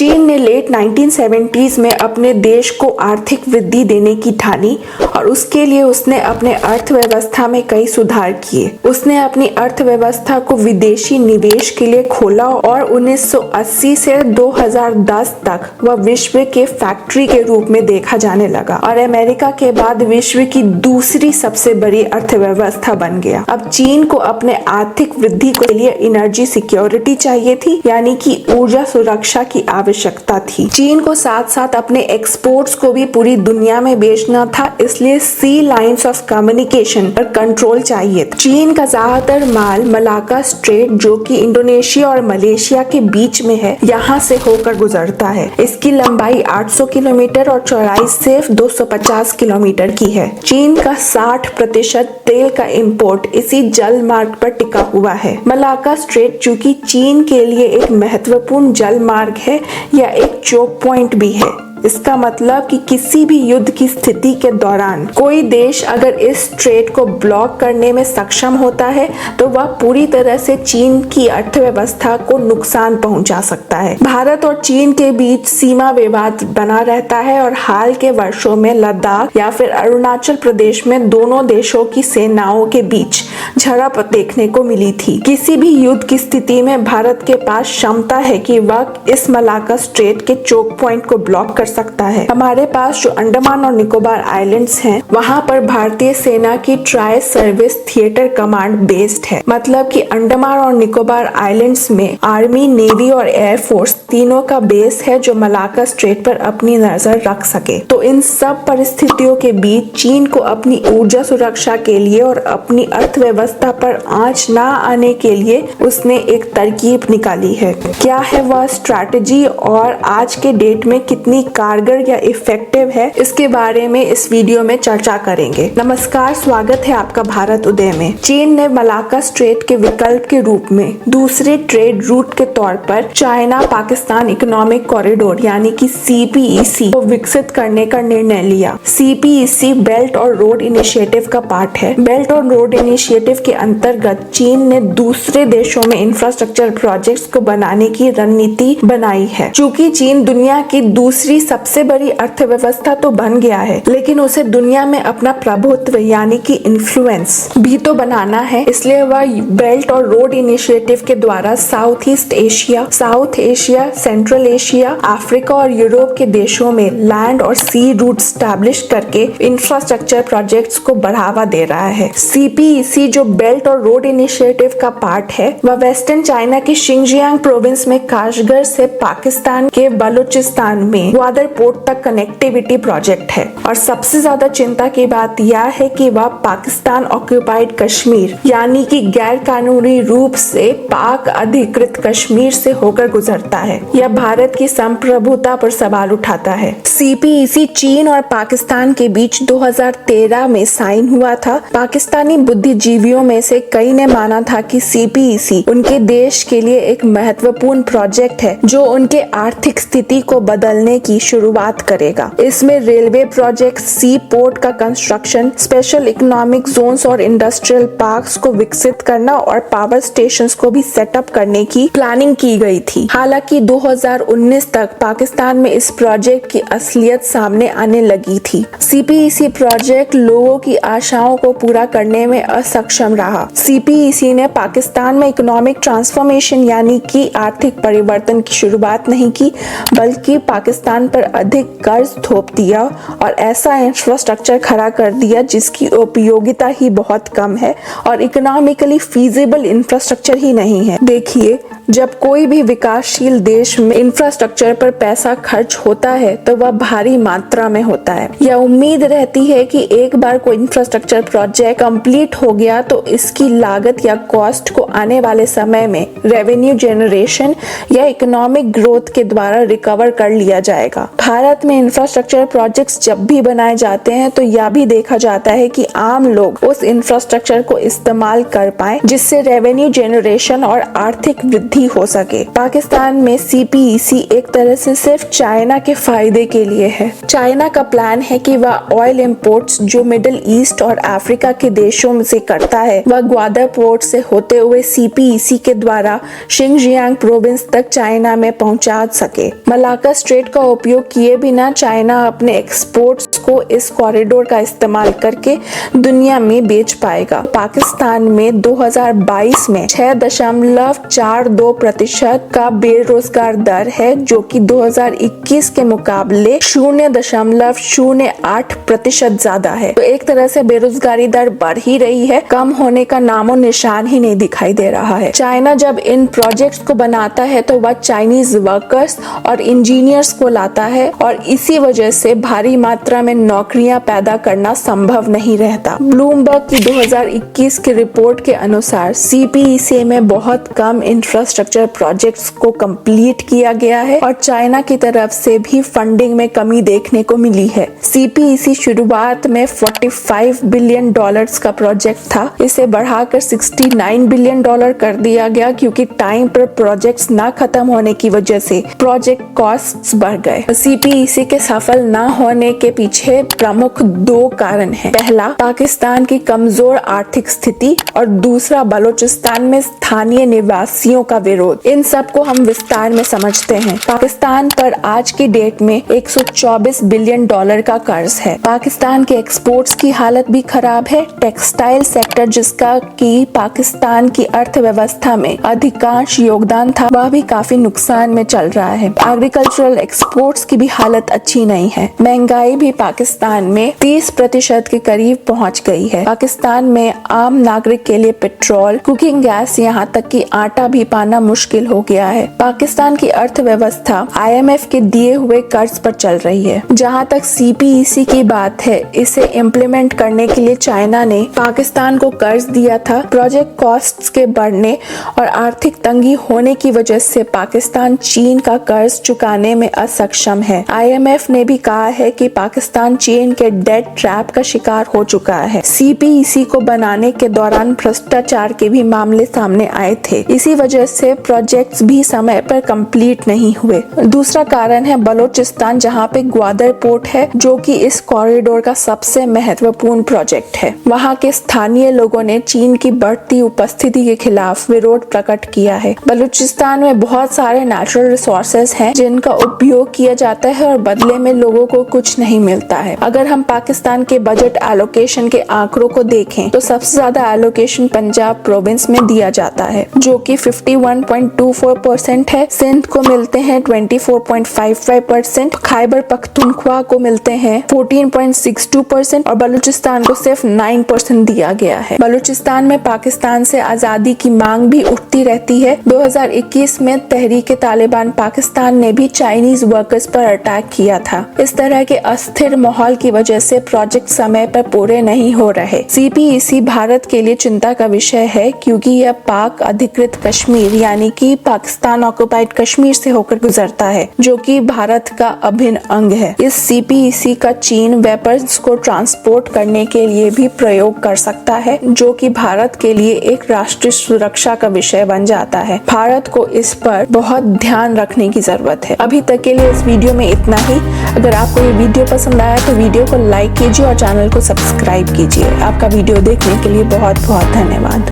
चीन ने late 1970s में अपने देश को आर्थिक वृद्धि देने की ठानी और उसके लिए उसने अपने अर्थव्यवस्था में कई सुधार किए। उसने अपनी अर्थव्यवस्था को विदेशी निवेश के लिए खोला और 1980 से 2010 तक वह विश्व के फैक्ट्री के रूप में देखा जाने लगा और अमेरिका के बाद विश्व की दूसरी सबसे बड़ी अर्थव्यवस्था बन गया। अब चीन को अपने आर्थिक वृद्धि के लिए एनर्जी सिक्योरिटी चाहिए थी, यानी कि ऊर्जा सुरक्षा की आवश्यकता थी। चीन को साथ साथ अपने एक्सपोर्ट्स को भी पूरी दुनिया में बेचना था, इसलिए सी लाइंस ऑफ कम्युनिकेशन पर कंट्रोल चाहिए था। चीन का ज्यादातर माल मलाक्का स्ट्रेट, जो कि इंडोनेशिया और मलेशिया के बीच में है, यहाँ से होकर गुजरता है। इसकी लंबाई 800 किलोमीटर और चौड़ाई सिर्फ 250 किलोमीटर की है। चीन का 60% तेल का इंपोर्ट इसी जल मार्ग पर टिका हुआ है। मलाक्का स्ट्रेट चूंकि चीन के लिए एक महत्वपूर्ण जल मार्ग है या एक चोक पॉइंट भी है। इसका मतलब कि किसी भी युद्ध की स्थिति के दौरान कोई देश अगर इस स्ट्रेट को ब्लॉक करने में सक्षम होता है तो वह पूरी तरह से चीन की अर्थव्यवस्था को नुकसान पहुंचा सकता है। भारत और चीन के बीच सीमा विवाद बना रहता है और हाल के वर्षों में लद्दाख या फिर अरुणाचल प्रदेश में दोनों देशों की सेनाओं के बीच झड़प देखने को मिली थी। किसी भी युद्ध की स्थिति में भारत के पास क्षमता है कि वह इस मलाक्का स्ट्रेट के चोक पॉइंट को ब्लॉक कर सकता है। हमारे पास जो अंडमान और निकोबार आइलैंड्स हैं, वहाँ पर भारतीय सेना की tri service theatre command based है। मतलब कि अंडमान और निकोबार आइलैंड्स में आर्मी, नेवी और एयरफोर्स तीनों का बेस है जो मलाक्का स्ट्रेट पर अपनी नजर रख सके। तो इन सब परिस्थितियों के बीच चीन को अपनी ऊर्जा सुरक्षा के लिए और अपनी अर्थव्यवस्था पर आंच ना आने के लिए उसने एक तरकीब निकाली है। क्या है वह स्ट्रैटेजी और आज के डेट में कितनी कारगर या इफेक्टिव है, इसके बारे में इस वीडियो में चर्चा करेंगे। नमस्कार, स्वागत है आपका भारत उदय में। चीन ने मलाक्का स्ट्रेट के विकल्प के रूप में दूसरे ट्रेड रूट के तौर पर चाइना पाकिस्तान इकोनॉमिक कॉरिडोर यानी कि CPEC को विकसित करने का निर्णय लिया। CPEC बेल्ट और रोड इनिशिएटिव का पार्ट है। बेल्ट और रोड इनिशिएटिव के अंतर्गत चीन ने दूसरे देशों में इंफ्रास्ट्रक्चर प्रोजेक्ट्स को बनाने की रणनीति बनाई है। चूंकि चीन दुनिया की दूसरी सबसे बड़ी अर्थव्यवस्था तो बन गया है, लेकिन उसे दुनिया में अपना प्रभुत्व यानी कि इन्फ्लुएंस भी तो बनाना है। इसलिए वह बेल्ट और रोड इनिशिएटिव के द्वारा south east Asia, south Asia, central Asia, Africa और यूरोप के देशों में लैंड और सी रूट स्टैब्लिश करके इंफ्रास्ट्रक्चर प्रोजेक्ट्स को बढ़ावा दे रहा है। CPEC जो बेल्ट और रोड इनिशिएटिव का पार्ट है, वह वेस्टर्न चाइना के शिंजियांग प्रोविंस में काशगर से पाकिस्तान के बलूचिस्तान में ग्वादर पोर्ट तक कनेक्टिविटी प्रोजेक्ट है। और सबसे ज्यादा चिंता की बात यह है कि वह पाकिस्तान ऑक्यूपाइड कश्मीर यानी कि गैर कानूनी रूप से पाक अधिकृत कश्मीर से होकर गुजरता है। यह भारत की संप्रभुता पर सवाल उठाता है। CPEC चीन और पाकिस्तान के बीच 2013 में साइन हुआ था। पाकिस्तानी बुद्धिजीवियों में से कई ने माना था कि CPEC उनके देश के लिए एक महत्वपूर्ण प्रोजेक्ट है जो उनके आर्थिक स्थिति को बदलने की शुरुआत करेगा। इसमें रेलवे प्रोजेक्ट, सी पोर्ट का कंस्ट्रक्शन, स्पेशल इकोनॉमिक जोन्स और इंडस्ट्रियल पार्क्स को विकसित करना और पावर स्टेशंस को भी सेटअप करने की प्लानिंग की गई थी। हालांकि 2019 तक पाकिस्तान में इस प्रोजेक्ट की असलियत सामने आने लगी थी। CPEC प्रोजेक्ट लोगों की आशाओं को पूरा करने में असक्षम रहा। CPEC ने पाकिस्तान में इकोनॉमिक ट्रांसफॉर्मेशन यानी कि आर्थिक परिवर्तन की शुरुआत नहीं की, बल्कि पाकिस्तान पर अधिक कर्ज थोप दिया और ऐसा इंफ्रास्ट्रक्चर खड़ा कर दिया जिसकी उपयोगिता ही बहुत कम है और इकोनॉमिकली फीजिबल इंफ्रास्ट्रक्चर ही नहीं है। देखिए, जब कोई भी विकासशील देश में इंफ्रास्ट्रक्चर पर पैसा खर्च होता है तो वह भारी मात्रा में होता है। यह उम्मीद रहती है कि एक बार कोई इंफ्रास्ट्रक्चर प्रोजेक्ट कंप्लीट हो गया तो इसकी लागत या कॉस्ट को आने वाले समय में रेवेन्यू जनरेशन या इकोनॉमिक ग्रोथ के द्वारा रिकवर कर लिया जाएगा। जाएगा। भारत में इंफ्रास्ट्रक्चर प्रोजेक्ट्स जब भी बनाए जाते हैं तो यह भी देखा जाता है कि आम लोग उस इंफ्रास्ट्रक्चर को इस्तेमाल कर पाए जिससे रेवेन्यू जनरेशन और आर्थिक वृद्धि हो सके। पाकिस्तान में CPEC एक तरह से सिर्फ चाइना के फायदे के लिए है। चाइना का प्लान है कि वह ऑयल इंपोर्ट्स जो मिडिल ईस्ट और अफ्रीका के देशों से करता है वह ग्वादर पोर्ट से होते हुए CPEC के द्वारा शिनजियांग प्रोविंस तक चाइना में पहुंचा सके। मलाक्का स्ट्रेट का उपयोग किए बिना चाइना अपने एक्सपोर्ट्स को इस कॉरिडोर का इस्तेमाल करके दुनिया में बेच पाएगा। पाकिस्तान में 2022 में 6.42% का बेरोजगार दर है जो कि 2021 के मुकाबले 0.08% ज्यादा है। तो एक तरह से बेरोजगारी दर बढ़ ही रही है, कम होने का नामो निशान ही नहीं दिखाई दे रहा है। चाइना जब इन प्रोजेक्ट्स को बनाता है तो वह चाइनीज वर्कर्स और इंजीनियर्स को लाता है और इसी वजह से भारी मात्रा में नौकरियां पैदा करना संभव नहीं रहता। ब्लूमबर्ग की 2021 की रिपोर्ट के अनुसार CPEC में बहुत कम इंफ्रास्ट्रक्चर प्रोजेक्ट्स को कंप्लीट किया गया है और चाइना की तरफ से भी फंडिंग में कमी देखने को मिली है। CPEC शुरुआत में $45 बिलियन का प्रोजेक्ट था, इसे बढ़ाकर $69 बिलियन कर दिया गया क्योंकि टाइम पर प्रोजेक्ट्स ना खत्म होने की वजह से प्रोजेक्ट कॉस्ट्स बढ़ गए। CPEC के सफल न होने के पीछे प्रमुख दो कारण हैं। पहला, पाकिस्तान की कमजोर आर्थिक स्थिति और दूसरा बलूचिस्तान में स्थानीय निवासियों का विरोध। इन सब को हम विस्तार में समझते हैं। पाकिस्तान पर आज की डेट में $124 बिलियन का कर्ज है। पाकिस्तान के एक्सपोर्ट्स की हालत भी खराब है। टेक्सटाइल सेक्टर जिसका कि पाकिस्तान की अर्थव्यवस्था में अधिकांश योगदान था वह भी काफी नुकसान में चल रहा है। एग्रीकल्चरल एक्सपोर्ट्स की भी हालत अच्छी नहीं है। महंगाई भी पाकिस्तान में 30% के करीब पहुंच गई है। पाकिस्तान में आम नागरिक के लिए पेट्रोल, कुकिंग गैस, यहाँ तक कि आटा भी पाना मुश्किल हो गया है। पाकिस्तान की अर्थव्यवस्था IMF के दिए हुए कर्ज पर चल रही है। जहाँ तक CPEC की बात है, इसे इम्प्लीमेंट करने के लिए चाइना ने पाकिस्तान को कर्ज दिया था। प्रोजेक्ट कॉस्ट्स के बढ़ने और आर्थिक तंगी होने की वजह से पाकिस्तान चीन का कर्ज चुकाने में असक्षम है। IMF ने भी कहा है कि पाकिस्तान चीन के डेट ट्रैप का शिकार हो चुका है। CPEC को बनाने के दौरान भ्रष्टाचार के भी मामले सामने आए थे। इसी वजह से प्रोजेक्ट्स भी समय पर कंप्लीट नहीं हुए। दूसरा कारण है बलूचिस्तान, जहां पे ग्वादर पोर्ट है जो कि इस कॉरिडोर का सबसे महत्वपूर्ण प्रोजेक्ट है। वहां के स्थानीय लोगों ने चीन की बढ़ती उपस्थिति के खिलाफ विरोध प्रकट किया है। बलूचिस्तान में बहुत सारे नेचुरल रिसोर्सेज हैं जिनका उपयोग किया जाता है और बदले में लोगों को कुछ नहीं मिलता है। अगर हम पाकिस्तान के बजट एलोकेशन के आंकड़ों को देखें तो सबसे ज्यादा एलोकेशन पंजाब प्रोविंस में दिया जाता है जो कि 51.24% है। सिंध को मिलते हैं 24.55%, खैबर पख्तूनख्वा को मिलते हैं 14.62% और बलूचिस्तान को सिर्फ 9% दिया गया है। बलूचिस्तान में पाकिस्तान से आजादी की मांग भी उठती रहती है। 2021 में तहरीक तालिबान पाकिस्तान ने भी चाइनीज वर्कर्स पर अटैक किया था। इस तरह के अस्थिर माहौल की वजह से प्रोजेक्ट समय पर पूरे नहीं हो रहे। CPEC भारत के लिए चिंता का विषय है क्योंकि यह पाक अधिकृत कश्मीर यानी कि पाकिस्तान ऑक्युपाइड कश्मीर से होकर गुजरता है जो कि भारत का अभिन्न अंग है। इस CPEC का चीन वेपन्स को ट्रांसपोर्ट करने के लिए भी प्रयोग कर सकता है जो कि भारत के लिए एक राष्ट्रीय सुरक्षा का विषय बन जाता है। भारत को इस पर बहुत ध्यान रखने की जरूरत है। अभी तक के लिए इस वीडियो में इतना ही। अगर आपको ये वीडियो पसंद आया तो वीडियो को लाइक कीजिए और चैनल को सब्सक्राइब कीजिए। आपका वीडियो देखने के लिए बहुत बहुत धन्यवाद।